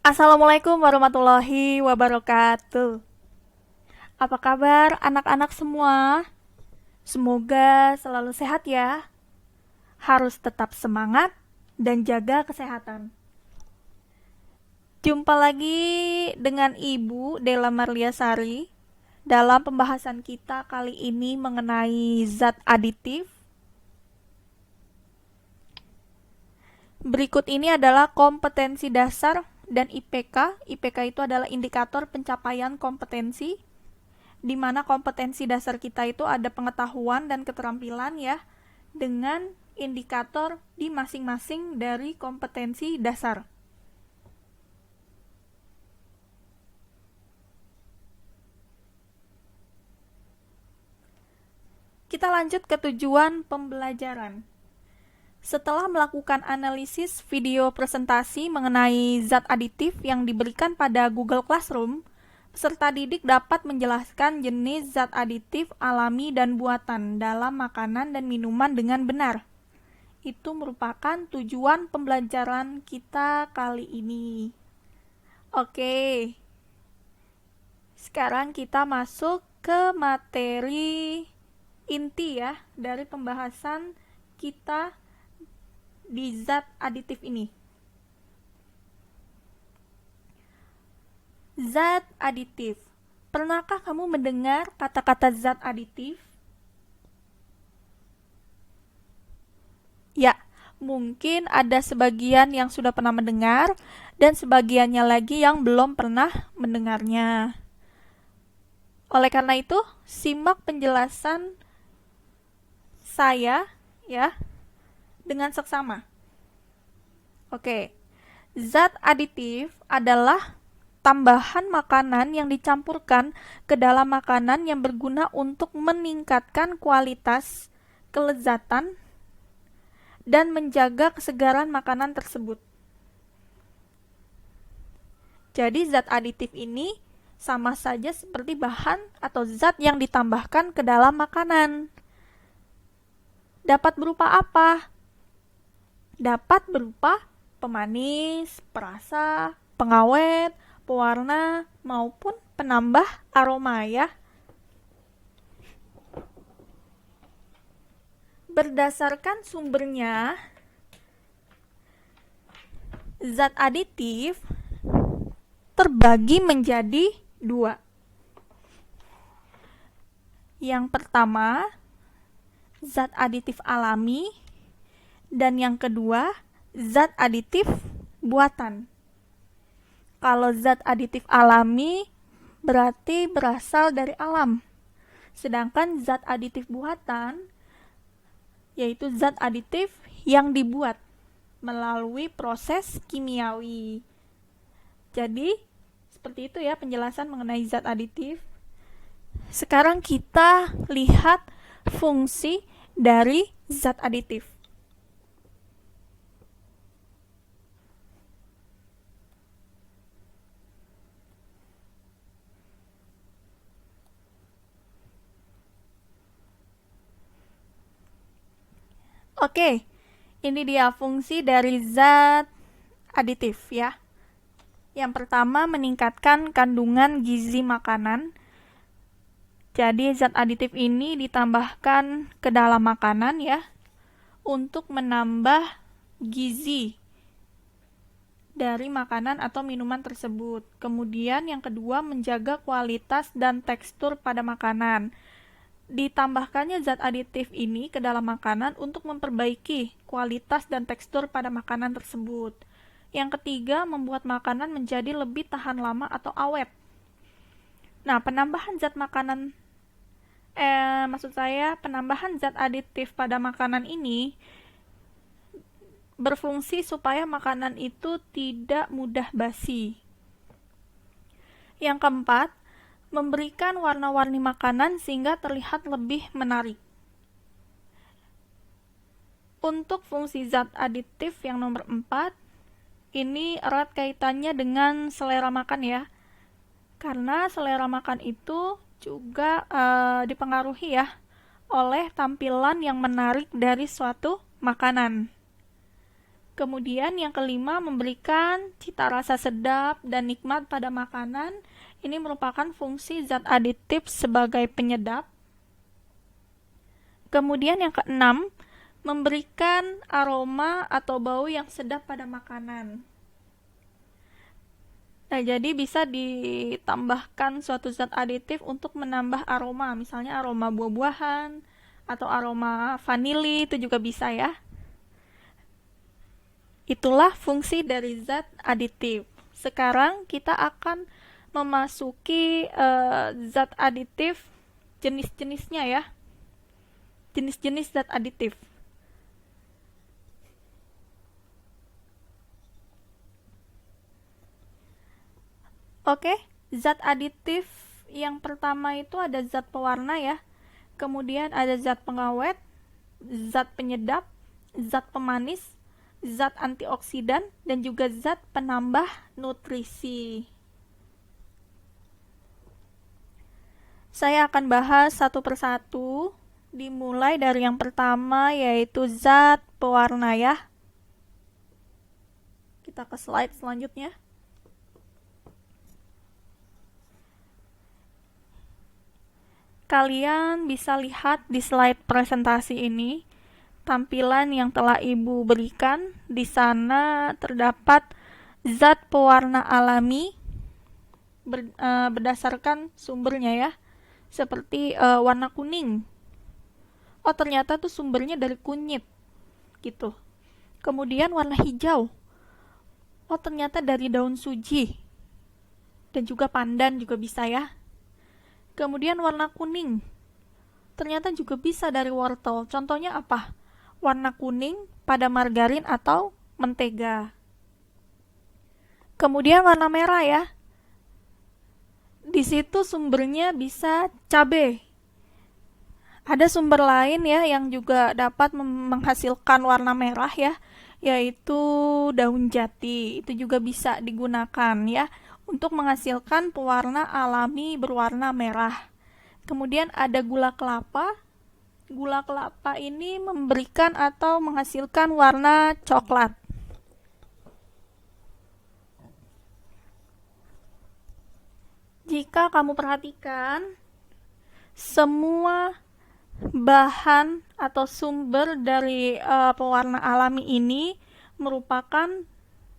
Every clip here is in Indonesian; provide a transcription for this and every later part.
Assalamualaikum warahmatullahi wabarakatuh. Apa kabar anak-anak semua? Semoga selalu sehat ya. Harus tetap semangat dan jaga kesehatan. Jumpa lagi dengan Ibu Della Marliasari dalam pembahasan kita kali ini mengenai zat aditif. Berikut ini adalah kompetensi dasar dan IPK. IPK itu adalah indikator pencapaian kompetensi, di mana kompetensi dasar kita itu ada pengetahuan dan keterampilan ya, dengan indikator di masing-masing dari kompetensi dasar. Kita lanjut ke tujuan pembelajaran. Setelah melakukan analisis video presentasi mengenai zat aditif yang diberikan pada Google Classroom, peserta didik dapat menjelaskan jenis zat aditif alami dan buatan dalam makanan dan minuman dengan benar. Itu merupakan tujuan pembelajaran kita kali ini. Oke, sekarang kita masuk ke materi inti ya dari pembahasan kita di zat aditif ini. Zat aditif. Pernahkah kamu mendengar kata-kata zat aditif? Ya, mungkin ada sebagian yang sudah pernah mendengar dan sebagiannya lagi yang belum pernah mendengarnya. Oleh karena itu, simak penjelasan saya ya dengan seksama. Oke. Zat aditif adalah tambahan makanan yang dicampurkan ke dalam makanan yang berguna untuk meningkatkan kualitas, kelezatan, dan menjaga kesegaran makanan tersebut. Jadi zat aditif ini sama saja seperti bahan atau zat yang ditambahkan ke dalam makanan. Dapat berupa apa? Dapat berupa pemanis, perasa, pengawet, pewarna, maupun penambah aroma ya. Berdasarkan sumbernya, zat aditif terbagi menjadi dua. Yang pertama, zat aditif alami, dan yang kedua, zat aditif buatan. Kalau zat aditif alami berarti berasal dari alam. Sedangkan zat aditif buatan yaitu zat aditif yang dibuat melalui proses kimiawi. Jadi, seperti itu ya penjelasan mengenai zat aditif. Sekarang kita lihat fungsi dari zat aditif. Oke, ini dia fungsi dari zat aditif ya. Yang pertama, meningkatkan kandungan gizi makanan. Jadi zat aditif ini ditambahkan ke dalam makanan ya, untuk menambah gizi dari makanan atau minuman tersebut. Kemudian yang kedua, menjaga kualitas dan tekstur pada makanan. Ditambahkannya zat aditif ini ke dalam makanan untuk memperbaiki kualitas dan tekstur pada makanan tersebut. Yang ketiga, membuat makanan menjadi lebih tahan lama atau awet. Nah, penambahan zat aditif pada makanan ini berfungsi supaya makanan itu tidak mudah basi. Yang keempat, memberikan warna-warni makanan sehingga terlihat lebih menarik. Untuk fungsi zat aditif yang nomor 4, ini erat kaitannya dengan selera makan ya. Karena selera makan itu juga dipengaruhi ya oleh tampilan yang menarik dari suatu makanan. Kemudian yang kelima, memberikan cita rasa sedap dan nikmat pada makanan. Ini merupakan fungsi zat aditif sebagai penyedap. Kemudian yang keenam, memberikan aroma atau bau yang sedap pada makanan. Nah, jadi bisa ditambahkan suatu zat aditif untuk menambah aroma, misalnya aroma buah-buahan atau aroma vanili, itu juga bisa ya. Itulah fungsi dari zat aditif. Sekarang kita akan memasuki zat aditif jenis-jenisnya ya. Jenis-jenis zat aditif. Oke, zat aditif yang pertama itu ada zat pewarna ya. Kemudian ada zat pengawet, zat penyedap, zat pemanis, zat antioksidan, dan juga zat penambah nutrisi. Saya akan bahas satu persatu, dimulai dari yang pertama yaitu zat pewarna ya. Kita ke slide selanjutnya. Kalian bisa lihat di slide presentasi ini tampilan yang telah Ibu berikan. Di sana terdapat zat pewarna alami berdasarkan sumbernya ya. Seperti warna kuning. Oh, ternyata tuh sumbernya dari kunyit gitu. Kemudian warna hijau. Oh, ternyata dari daun suji. Dan juga pandan juga bisa ya. Kemudian warna kuning. Ternyata juga bisa dari wortel. Contohnya apa? Warna kuning pada margarin atau mentega. Kemudian warna merah ya. Di situ sumbernya bisa cabai. Ada sumber lain ya yang juga dapat menghasilkan warna merah ya, yaitu daun jati. Itu juga bisa digunakan ya untuk menghasilkan pewarna alami berwarna merah. Kemudian ada gula kelapa. Gula kelapa ini memberikan atau menghasilkan warna coklat. Jika kamu perhatikan, semua bahan atau sumber dari pewarna alami ini merupakan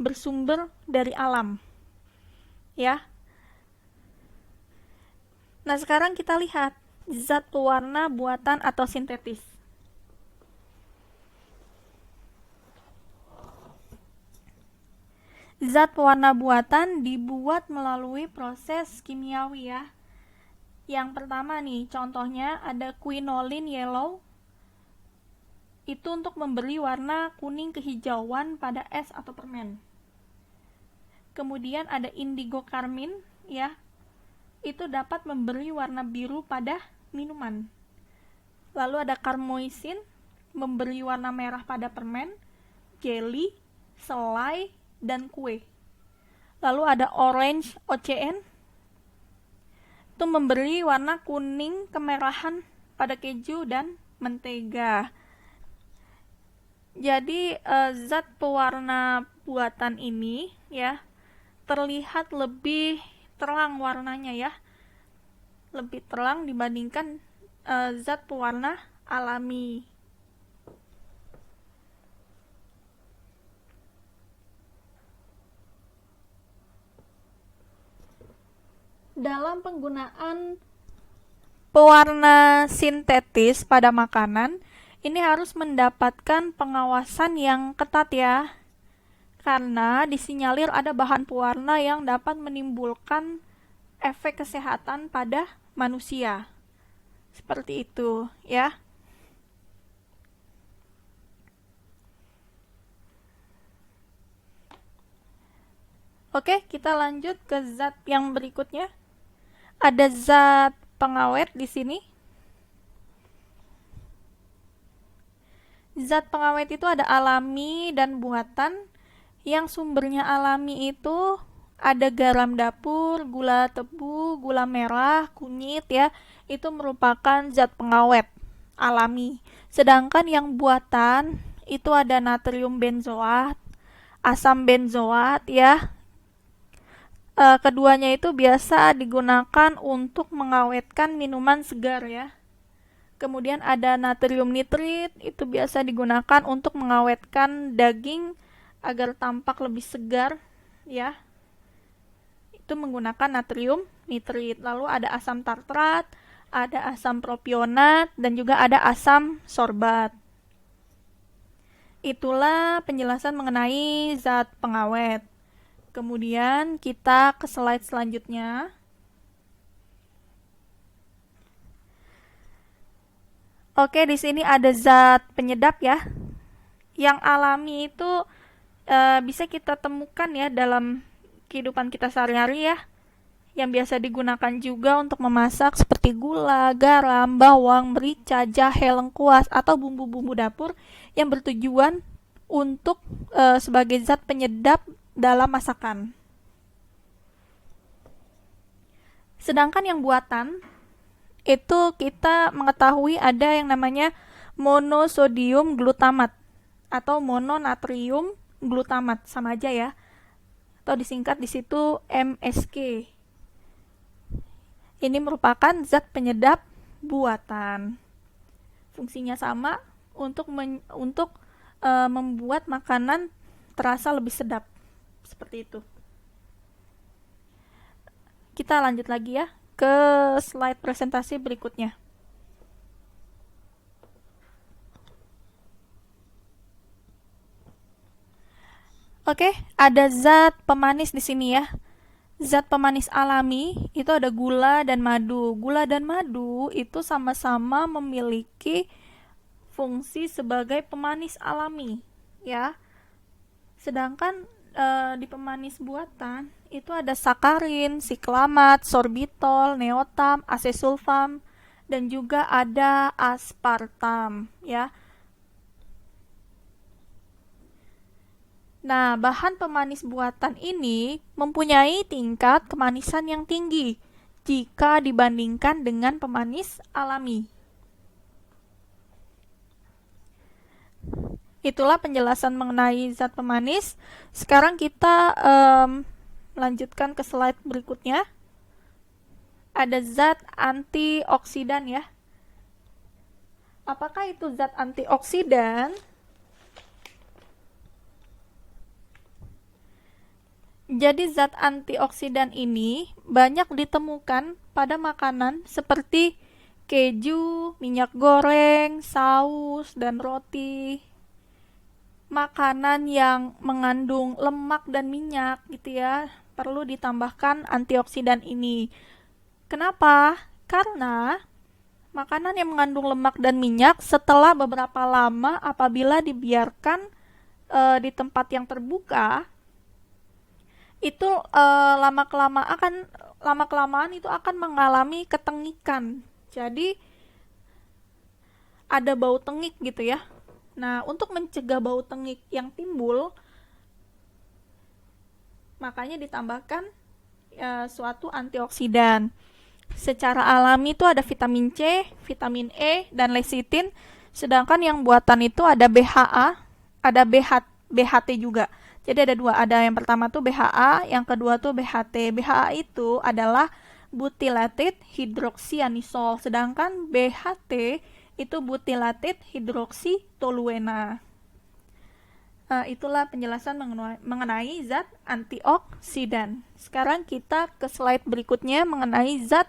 bersumber dari alam. Ya. Nah, sekarang kita lihat zat pewarna buatan atau sintetis. Zat pewarna buatan dibuat melalui proses kimiawi ya. Yang pertama nih, contohnya ada quinolin yellow. Itu untuk memberi warna kuning kehijauan pada es atau permen. Kemudian ada indigo carmine ya. Itu dapat memberi warna biru pada minuman. Lalu ada carmoisin memberi warna merah pada permen, jelly, selai, dan kue. Lalu ada orange OCN itu memberi warna kuning kemerahan pada keju dan mentega. Jadi zat pewarna buatan ini ya terlihat lebih terang warnanya ya, lebih terang dibandingkan zat pewarna alami. Dalam penggunaan pewarna sintetis pada makanan, ini harus mendapatkan pengawasan yang ketat ya. Karena disinyalir ada bahan pewarna yang dapat menimbulkan efek kesehatan pada manusia. Seperti itu, ya. Oke, kita lanjut ke zat yang berikutnya. Ada zat pengawet di sini. Zat pengawet itu ada alami dan buatan. Yang sumbernya alami itu ada garam dapur, gula tebu, gula merah, kunyit ya. Itu merupakan zat pengawet alami. Sedangkan yang buatan itu ada natrium benzoat, asam benzoat ya. Keduanya itu biasa digunakan untuk mengawetkan minuman segar ya. Kemudian ada natrium nitrit, itu biasa digunakan untuk mengawetkan daging agar tampak lebih segar ya. Itu menggunakan natrium nitrit. Lalu ada asam tartrat, ada asam propionat, dan juga ada asam sorbat. Itulah penjelasan mengenai zat pengawet. Kemudian kita ke slide selanjutnya. Oke, di sini ada zat penyedap ya. Yang alami itu bisa kita temukan ya dalam kehidupan kita sehari-hari ya. Yang biasa digunakan juga untuk memasak seperti gula, garam, bawang, merica, jahe, lengkuas, atau bumbu-bumbu dapur yang bertujuan untuk sebagai zat penyedap dalam masakan. Sedangkan yang buatan itu kita mengetahui ada yang namanya monosodium glutamat atau mononatrium glutamat, sama aja ya, atau disingkat di situ MSG. Ini merupakan zat penyedap buatan. Fungsinya sama untuk membuat makanan terasa lebih sedap, seperti itu. Kita lanjut lagi ya ke slide presentasi berikutnya. Oke, ada zat pemanis di sini ya. Zat pemanis alami itu ada gula dan madu. Gula dan madu itu sama-sama memiliki fungsi sebagai pemanis alami, ya. Sedangkan di pemanis buatan itu ada sakarin, siklamat, sorbitol, neotam, asesulfam, dan juga ada aspartam, ya. Nah, bahan pemanis buatan ini mempunyai tingkat kemanisan yang tinggi jika dibandingkan dengan pemanis alami. Itulah penjelasan mengenai zat pemanis. Sekarang kita lanjutkan ke slide berikutnya. Ada zat antioksidan ya. Apakah itu zat antioksidan? Jadi zat antioksidan ini banyak ditemukan pada makanan seperti keju, minyak goreng, saus, dan roti. Makanan yang mengandung lemak dan minyak gitu ya, perlu ditambahkan antioksidan ini. Kenapa? Karena makanan yang mengandung lemak dan minyak setelah beberapa lama apabila dibiarkan di tempat yang terbuka, itu lama-kelamaan itu akan mengalami ketengikan. Jadi ada bau tengik gitu ya. Nah, untuk mencegah bau tengik yang timbul, makanya ditambahkan suatu antioksidan. Secara alami itu ada vitamin C, vitamin E, dan lecithin. Sedangkan yang buatan itu ada BHA, ada BHT juga. Jadi ada dua, ada yang pertama tuh BHA, yang kedua tuh BHT. BHA itu adalah butylated hidroksyanisol, sedangkan BHT itu butylated hidroksitoluena. Itulah penjelasan mengenai zat antioksidan. Sekarang kita ke slide berikutnya mengenai zat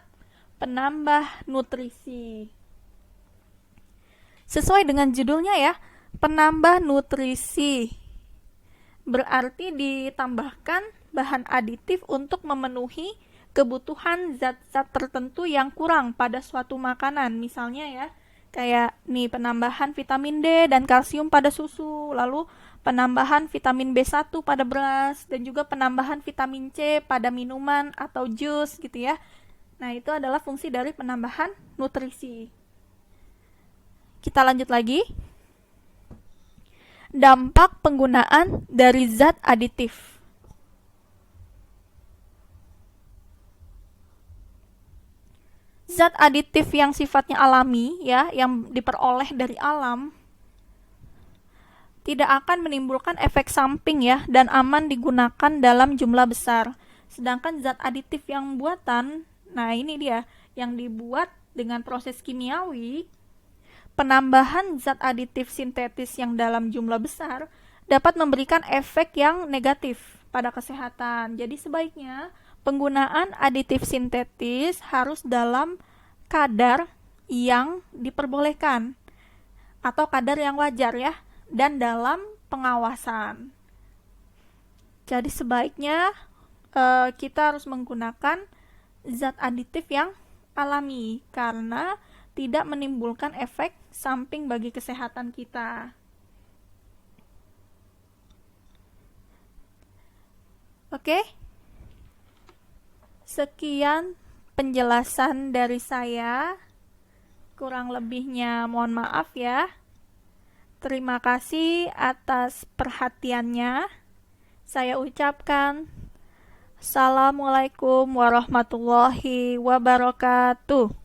penambah nutrisi. Sesuai dengan judulnya ya, penambah nutrisi. Berarti ditambahkan bahan aditif untuk memenuhi kebutuhan zat-zat tertentu yang kurang pada suatu makanan. Misalnya ya, kayak nih penambahan vitamin D dan kalsium pada susu, lalu penambahan vitamin B1 pada beras, dan juga penambahan vitamin C pada minuman atau jus gitu ya. Nah, itu adalah fungsi dari penambahan nutrisi. Kita lanjut lagi. Dampak penggunaan dari zat aditif. Zat aditif yang sifatnya alami ya, yang diperoleh dari alam, tidak akan menimbulkan efek samping ya, dan aman digunakan dalam jumlah besar. Sedangkan zat aditif yang buatan, nah ini dia, yang dibuat dengan proses kimiawi, penambahan zat aditif sintetis yang dalam jumlah besar dapat memberikan efek yang negatif pada kesehatan. Jadi sebaiknya penggunaan aditif sintetis harus dalam kadar yang diperbolehkan atau kadar yang wajar ya, dan dalam pengawasan. Jadi sebaiknya kita harus menggunakan zat aditif yang alami karena tidak menimbulkan efek samping bagi kesehatan kita. Oke? Sekian penjelasan dari saya. Kurang lebihnya mohon maaf ya. Terima kasih atas perhatiannya. Saya ucapkan Assalamualaikum warahmatullahi wabarakatuh.